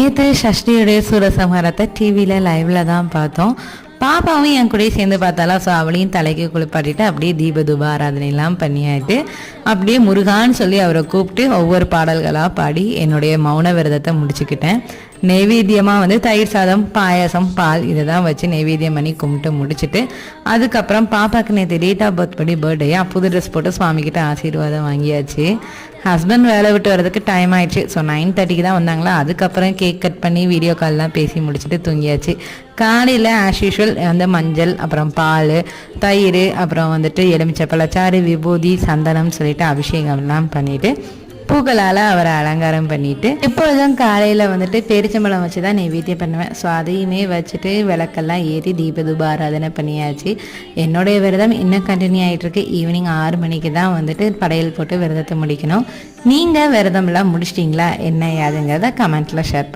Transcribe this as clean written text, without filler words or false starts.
நேற்று சஷ்டியுடைய சூரசம்ஹாரத்தை டிவியில் லைவில் தான் பார்த்தோம். பாப்பாவும் என் கூட சேர்ந்து பார்த்தாலும், ஸோ அவளையும் தலைக்கு குளிப்பாட்டிட்டு அப்படியே தீப ஆராதனையெல்லாம் பண்ணியாயிட்டு அப்படியே முருகான்னு சொல்லி அவரை கூப்பிட்டு ஒவ்வொரு பாடல்களாக பாடி என்னுடைய மௌன விரதத்தை முடிச்சுக்கிட்டேன். நெய்வேத்தியமாக தயிர் சாதம், பாயாசம், பால் இதை தான் வச்சு நெய்வேத்தியம் பண்ணி கும்பிட்டு முடிச்சுட்டு அதுக்கப்புறம் பாப்பாவுக்கு நேற்று டேட் ஆஃப் பர்த் படி பர்த்டேயா புது ட்ரெஸ் போட்டு சுவாமிக்கிட்ட ஆசீர்வாதம் வாங்கியாச்சு. ஹஸ்பண்ட் வேலை விட்டு வரதுக்கு டைம் ஆயிடுச்சு. ஸோ 9:30 தான் வந்தாங்களா. அதுக்கப்புறம் கேக் கட் பண்ணி வீடியோ கால்லாம் பேசி முடிச்சுட்டு தூங்கியாச்சு. காலையில் ஆஸ் யூஷுவல் மஞ்சள், அப்புறம் பால், தயிர், அப்புறம் எலுமிச்சை பழச்சாறு, விபூதி, சந்தனம் சொல்லிட்டு அபிஷேகம்லாம் பண்ணிவிட்டு பூக்களால் அவரை அலங்காரம் பண்ணிவிட்டு இப்பொழுதும் காலையில் பெருச்சம்பழம் வச்சு தான் நெய்வேத்தியம் பண்ணுவேன். ஸோ அதையுமே வச்சுட்டு விளக்கெல்லாம் ஏற்றி தீப ஆராதனை பண்ணியாச்சு. என்னுடைய விரதம் இன்னும் கண்டினியூ ஆகிட்டுருக்கு. ஈவினிங் 6 மணிக்கு தான் படையல் போட்டு விரதத்தை முடிக்கணும். நீங்கள் விரதம்லாம் முடிச்சிட்டிங்களா என்ன ஏதுங்கிறத கமெண்ட்டில் ஷேர்